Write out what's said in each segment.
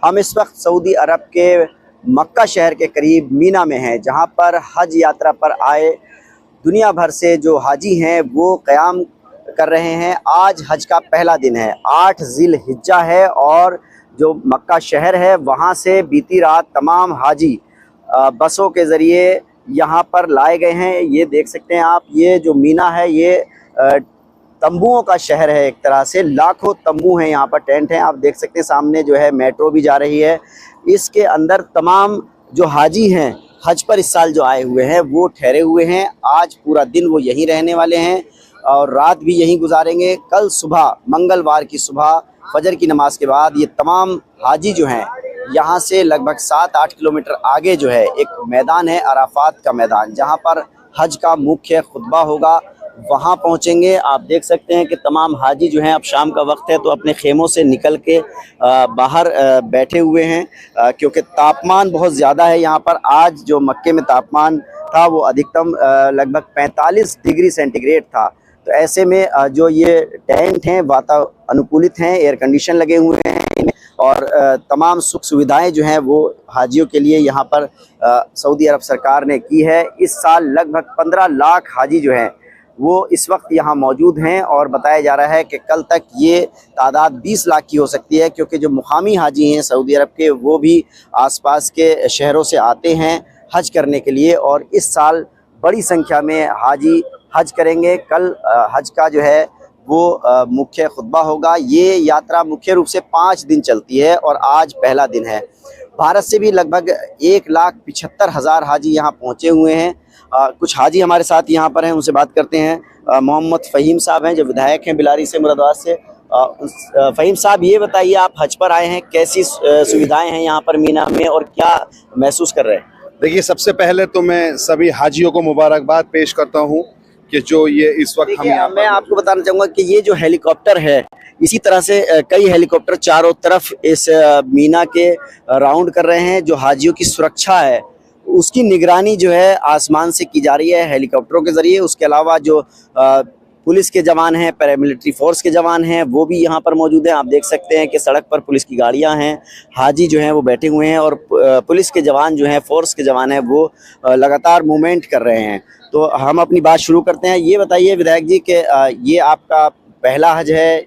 हम इस वक्त सऊदी अरब के मक्का शहर के करीब मीना में हैं, जहां पर हज यात्रा पर आए दुनिया भर से जो हाजी हैं वो क़याम कर रहे हैं। आज हज का पहला दिन है, 8 ज़िल-हिज्जा है और जो मक्का शहर है वहां से बीती रात तमाम हाजी बसों के ज़रिए यहाँ पर लाए गए हैं। ये देख सकते हैं आप, ये जो मीना है ये तंबुओं का शहर है। एक तरह से लाखों तंबू हैं यहाँ पर, टेंट हैं। आप देख सकते हैं सामने जो है मेट्रो भी जा रही है। इसके अंदर तमाम जो हाजी हैं हज पर इस साल जो आए हुए हैं वो ठहरे हुए हैं। आज पूरा दिन वो यहीं रहने वाले हैं और रात भी यहीं गुजारेंगे। कल सुबह, मंगलवार की सुबह फजर की नमाज के बाद ये तमाम हाजी जो हैं यहाँ से लगभग 7-8 किलोमीटर आगे जो है एक मैदान है, अराफात का मैदान, जहाँ पर हज का मुख्य खुतबा होगा, वहाँ पहुँचेंगे। आप देख सकते हैं कि तमाम हाजी जो हैं, अब शाम का वक्त है तो अपने खेमों से निकल के बाहर बैठे हुए हैं, क्योंकि तापमान बहुत ज़्यादा है यहाँ पर। आज जो मक्के में तापमान था वो अधिकतम लगभग 45 डिग्री सेंटीग्रेड था। तो ऐसे में जो ये टेंट हैं वातानुकूलित हैं, एयर कंडीशन लगे हुए हैं और तमाम सुख सुविधाएं जो हैं वो हाजियों के लिए यहाँ पर सऊदी अरब सरकार ने की है। इस साल लगभग 15 लाख हाजी जो हैं वो इस वक्त यहाँ मौजूद हैं और बताया जा रहा है कि कल तक ये तादाद 20 लाख की हो सकती है, क्योंकि जो मुकामी हाजी हैं सऊदी अरब के वो भी आसपास के शहरों से आते हैं हज करने के लिए और इस साल बड़ी संख्या में हाजी हज करेंगे। कल हज का जो है वो मुख्य खुतबा होगा। ये यात्रा मुख्य रूप से 5 दिन चलती है और आज पहला दिन है। भारत से भी लगभग 1,75,000 हाजी यहाँ पहुँचे हुए हैं। कुछ हाजी हमारे साथ यहाँ पर हैं, उनसे बात करते हैं। मोहम्मद फ़हीम साहब हैं जो विधायक हैं बिलारी से, मुरादाबाद से। फ़हीम साहब, ये बताइए, आप हज पर आए हैं, कैसी सुविधाएं हैं यहाँ पर मीना में और क्या महसूस कर रहे हैं? देखिए, सबसे पहले तो मैं सभी हाजियों को मुबारकबाद पेश करता हूँ कि जो ये इस वक्त मैं आपको बताना चाहूँगा कि ये जो हेलीकॉप्टर है, इसी तरह से कई हेलीकॉप्टर चारों तरफ इस मीना के राउंड कर रहे हैं। जो हाजियों की सुरक्षा है उसकी निगरानी जो है आसमान से की जा रही है हेलीकॉप्टरों के ज़रिए। उसके अलावा जो पुलिस के जवान हैं, पैरामिलिट्री फोर्स के जवान हैं, वो भी यहाँ पर मौजूद हैं। आप देख सकते हैं कि सड़क पर पुलिस की गाड़ियाँ हैं, हाजी जो हैं वो बैठे हुए हैं और पुलिस के जवान जो हैं, फोर्स के जवान हैं, वो लगातार मूवमेंट कर रहे हैं। तो हम अपनी बात शुरू करते हैं। ये बताइए विधायक जी कि ये आपका पहला हज है?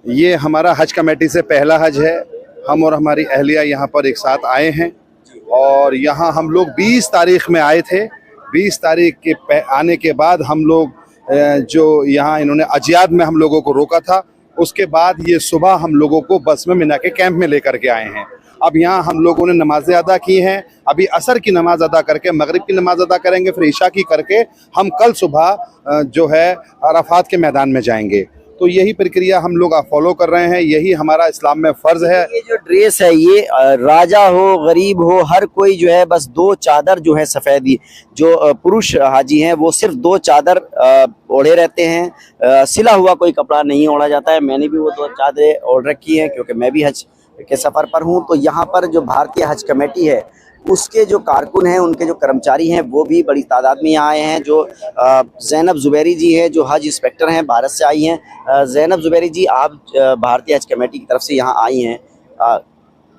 ये हमारा हज कमेटी से पहला हज है। हम और हमारी अहलिया यहाँ पर एक साथ आए हैं और यहाँ हम लोग 20 तारीख में आए थे। 20 तारीख के आने के बाद हम लोग जो यहाँ इन्होंने अजियाद में हम लोगों को रोका था, उसके बाद ये सुबह हम लोगों को बस में मिना के कैंप में लेकर के आए हैं। अब यहाँ हम लोगों ने नमाज़ें अदा की हैं। अभी असर की नमाज अदा करके मगरिब की नमाज अदा करेंगे, फिर ईशा की करके हम कल सुबह जो है अराफात के मैदान में जाएंगे। तो यही प्रक्रिया हम लोग फॉलो कर रहे हैं, यही हमारा इस्लाम में फ़र्ज़ है। ये जो ड्रेस है, ये राजा हो गरीब हो हर कोई जो है बस 2 चादर जो है सफ़ेदी, जो पुरुष हाजी हैं वो सिर्फ 2 चादर ओढ़े रहते हैं, सिला हुआ कोई कपड़ा नहीं ओढ़ा जाता है। मैंने भी वो 2 चादरें ओढ़ रखी हैं क्योंकि मैं भी हज के सफ़र पर हूँ। तो यहाँ पर जो भारतीय हज कमेटी है उसके जो कारकुन हैं, उनके जो कर्मचारी हैं वो भी बड़ी तादाद में यहाँ आए हैं। जो ज़ैनब ज़ुबैरी जी हैं जो हज इंस्पेक्टर हैं, भारत से आई हैं। ज़ैनब ज़ुबैरी जी, आप भारतीय हज कमेटी की तरफ से यहाँ आई हैं,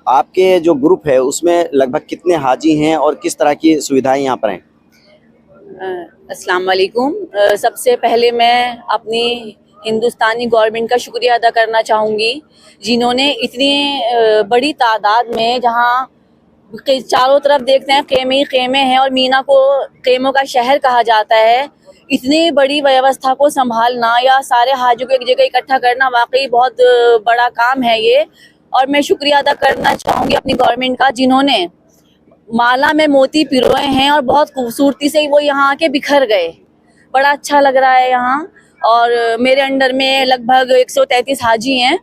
आपके जो ग्रुप है उसमें लगभग कितने हाजी हैं और किस तरह की सुविधाएं यहाँ पर हैं? अस्सलाम वालेकुम। सबसे पहले मैं अपनी हिंदुस्तानी गवर्नमेंट का शुक्रिया अदा करना चाहूँगी, जिन्होंने इतनी बड़ी तादाद में, जहाँ चारों तरफ देखते हैं खेमे ही खेमे हैं और मीना को खेमों का शहर कहा जाता है, इतनी बड़ी व्यवस्था को संभालना या सारे हाजियों को एक जगह इकट्ठा करना वाकई बहुत बड़ा काम है ये। और मैं शुक्रिया अदा करना चाहूँगी अपनी गवर्नमेंट का, जिन्होंने माला में मोती पिरोए हैं और बहुत खूबसूरती से वो यहाँ आके बिखर गए। बड़ा अच्छा लग रहा है यहाँ। और मेरे अंडर में लगभग 133 हाजी हैं,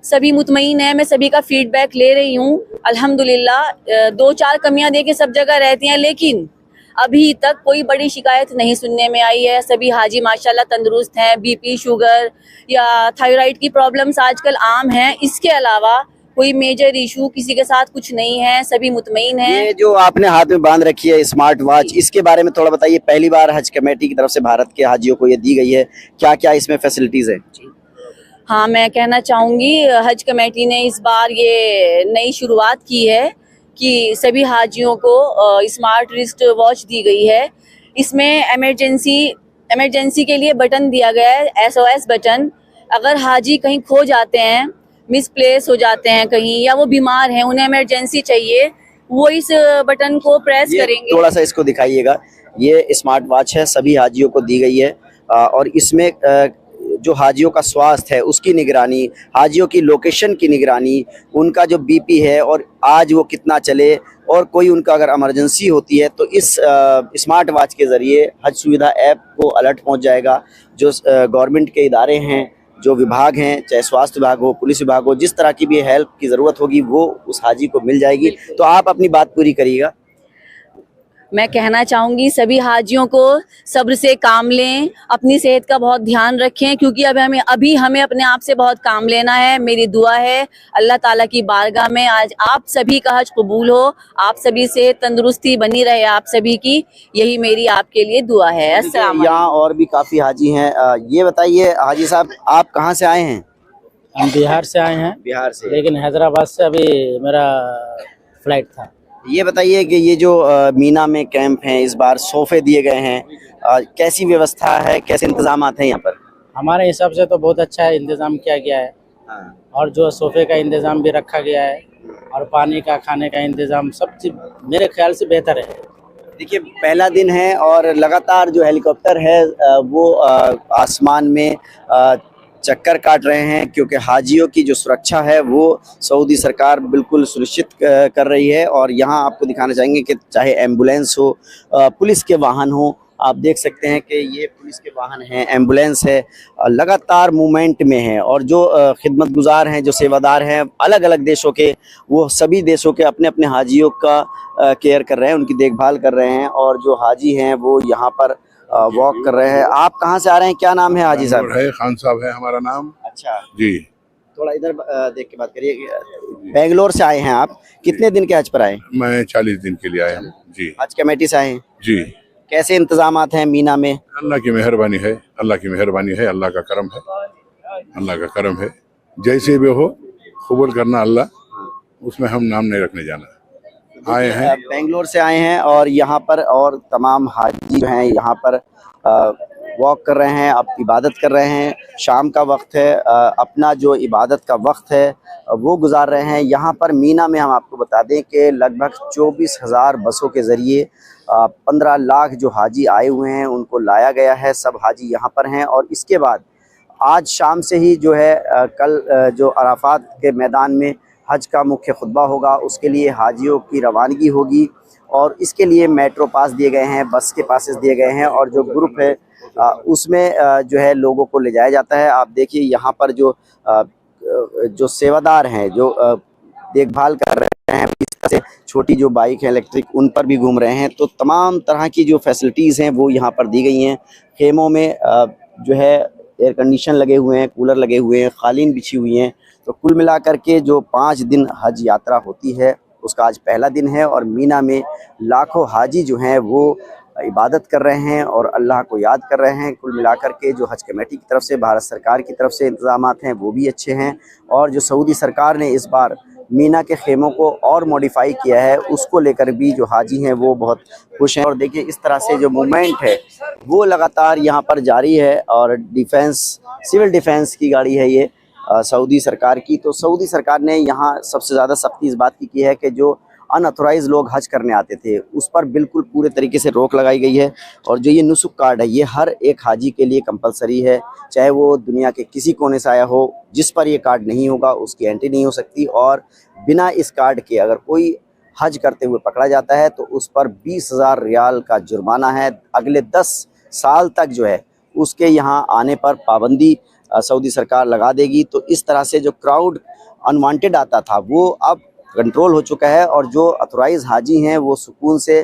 सभी मुतमईन हैं। मैं सभी का फीडबैक ले रही हूँ अल्हम्दुलिल्लाह। 2-4 कमियां देखिए सब जगह रहती हैं, लेकिन अभी तक कोई बड़ी शिकायत नहीं सुनने में आई है। सभी हाजी माशाल्लाह तंदुरुस्त हैं। बीपी, शुगर या थायराइड की प्रॉब्लम्स आजकल आम हैं। इसके अलावा कोई मेजर इशू किसी के साथ कुछ नहीं है, सभी मुतमईन हैं। ये जो आपने हाथ में बांध रखी है स्मार्ट वॉच, इसके बारे में थोड़ा बताइए। पहली बार हज कमेटी की तरफ से भारत के हाजियों को ये दी गई है, क्या क्या इसमें फैसिलिटीज़ है? हाँ, मैं कहना चाहूँगी हज कमेटी ने इस बार ये नई शुरुआत की है कि सभी हाजियों को स्मार्ट रिस्ट वॉच दी गई है। इसमें इमरजेंसी के लिए बटन दिया गया है, SOS बटन। अगर हाजी कहीं खो जाते हैं, मिसप्लेस हो जाते हैं कहीं, या वो बीमार हैं, उन्हें इमरजेंसी चाहिए, वो इस बटन को प्रेस करेंगे। थोड़ा सा इसको दिखाइएगा। ये स्मार्ट वॉच है, सभी हाजियों को दी गई है और इसमें जो हाजियों का स्वास्थ्य है उसकी निगरानी, हाजियों की लोकेशन की निगरानी, उनका जो BP है और आज वो कितना चले, और कोई उनका अगर इमरजेंसी होती है तो इस स्मार्ट वॉच के ज़रिए हज सुविधा ऐप को अलर्ट पहुंच जाएगा। जो गवर्नमेंट के इदारे हैं, जो विभाग हैं, चाहे स्वास्थ्य विभाग हो, पुलिस विभाग हो, जिस तरह की भी हेल्प की ज़रूरत होगी वो उस हाजी को मिल जाएगी। तो आप अपनी बात पूरी करिएगा। मैं कहना चाहूँगी सभी हाजियों को सब्र से काम लें, अपनी सेहत का बहुत ध्यान रखें, क्योंकि अभी हमें अपने आप से बहुत काम लेना है। मेरी दुआ है अल्लाह ताला की बारगाह में आज आप सभी का हज कबूल हो, आप सभी से तंदुरुस्ती बनी रहे आप सभी की, यही मेरी आपके लिए दुआ है। अस्सलाम यहाँ और भी काफ़ी हाजी हैं। ये बताइए हाजी साहब, आप कहाँ से आए हैं? हम बिहार से आए हैं, बिहार से। लेकिन हैदराबाद से अभी मेरा फ्लाइट था। ये बताइए कि ये जो मीना में कैंप हैं, इस बार सोफे दिए गए हैं, कैसी व्यवस्था है, कैसे इंतजामात हैं यहाँ पर? हमारे हिसाब से तो बहुत अच्छा इंतज़ाम किया गया है, और जो सोफे का इंतज़ाम भी रखा गया है, और पानी का, खाने का इंतज़ाम, सब चीज़ मेरे ख्याल से बेहतर है। देखिए, पहला दिन है और लगातार जो हेलीकॉप्टर है वो आसमान में चक्कर काट रहे हैं, क्योंकि हाजियों की जो सुरक्षा है वो सऊदी सरकार बिल्कुल सुनिश्चित कर रही है। और यहाँ आपको दिखाना चाहेंगे कि चाहे एम्बुलेंस हो, पुलिस के वाहन हो, आप देख सकते हैं कि ये पुलिस के वाहन हैं, एम्बुलेंस है, लगातार मूवमेंट में है। और जो खिदमतगुजार हैं, जो सेवादार हैं अलग अलग देशों के, वो सभी देशों के अपने अपने हाजियों का केयर कर रहे हैं, उनकी देखभाल कर रहे हैं। और जो हाजी हैं वो यहाँ पर वॉक कर रहे हैं। आप कहाँ से आ रहे हैं, क्या नाम है हाजी साहब? है खान साहब है हमारा नाम। अच्छा जी, थोड़ा इधर देख के बात करिए। बेंगलोर से आए हैं आप, कितने दिन के हज पर आए? मैं 40 दिन के लिए आया हूँ जी। हज कमेटी से आए हैं। जी, कैसे इंतजामात हैं मीना में? अल्लाह की मेहरबानी है, अल्लाह की मेहरबानी है, अल्लाह का करम है, अल्लाह का करम है। जैसे भी हो कबूल करना अल्लाह, उसमें हम नाम नहीं रखने जाना। आए हैं, बेंगलोर से आए हैं और यहाँ पर और तमाम हाजी जो हैं यहाँ पर वॉक कर रहे हैं, अब इबादत कर रहे हैं। शाम का वक्त है, अपना जो इबादत का वक्त है वो गुजार रहे हैं। यहाँ पर मीना में हम आपको बता दें कि लगभग 24,000 बसों के ज़रिए 15 लाख जो हाजी आए हुए हैं उनको लाया गया है। सब हाजी यहाँ पर हैं। और इसके बाद आज शाम से ही जो है कल जो अराफात के मैदान में हज का मुख्य खुतबा होगा, उसके लिए हाजियों की रवानगी होगी। और इसके लिए मेट्रो पास दिए गए हैं, बस के पासेस दिए गए हैं, और जो ग्रुप है उसमें जो है लोगों को ले जाया जाता है। आप देखिए यहाँ पर जो सेवादार हैं, जो देखभाल कर रहे हैं, इस तरह से छोटी जो बाइक है इलेक्ट्रिक, उन पर भी घूम रहे हैं। तो तमाम तरह की जो फैसिलिटीज़ हैं वो यहाँ पर दी गई हैं। खेमों में जो है एयर कंडीशन लगे हुए हैं, कूलर लगे हुए हैं, कालीन बिछी हुई हैं। तो कुल मिलाकर के जो 5 दिन हज यात्रा होती है उसका आज पहला दिन है। और मीना में लाखों हाजी जो हैं वो इबादत कर रहे हैं और अल्लाह को याद कर रहे हैं। कुल मिलाकर के जो हज कमेटी की तरफ से, भारत सरकार की तरफ से इंतज़ामात हैं वो भी अच्छे हैं। और जो सऊदी सरकार ने इस बार मीना के खेमों को और मॉडिफाई किया है, उसको लेकर भी जो हाजी हैं वो बहुत खुश हैं। और देखिए इस तरह से जो मूवमेंट है वो लगातार यहाँ पर जारी है। और सिविल डिफेंस की गाड़ी है ये सऊदी सरकार की। तो सऊदी सरकार ने यहाँ सबसे ज़्यादा सख्ती इस बात की है कि जो अनऑथोराइज लोग हज करने आते थे उस पर बिल्कुल पूरे तरीके से रोक लगाई गई है। और जो ये नुसुक कार्ड है ये हर एक हाजी के लिए कंपलसरी है, चाहे वो दुनिया के किसी कोने से आया हो। जिस पर ये कार्ड नहीं होगा उसकी एंट्री नहीं हो सकती। और बिना इस कार्ड के अगर कोई हज करते हुए पकड़ा जाता है तो उस पर 20,000 रियाल का जुर्माना है। अगले 10 साल तक जो है उसके यहाँ आने पर पाबंदी सऊदी सरकार लगा देगी। तो इस तरह से जो क्राउड अनवांटेड आता था वो अब कंट्रोल हो चुका है। और जो ऑथोराइज हाजी हैं वो सुकून से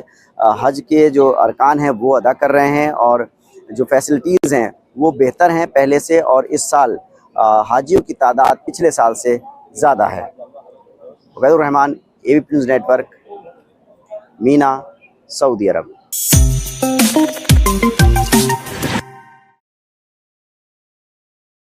हज के जो अरकान हैं वो अदा कर रहे हैं। और जो फैसिलिटीज़ हैं वो बेहतर हैं पहले से। और इस साल हाजियों की तादाद पिछले साल से ज़्यादा है। Ubaidur Rahman, ABP news network, Mina, Saudi अरब।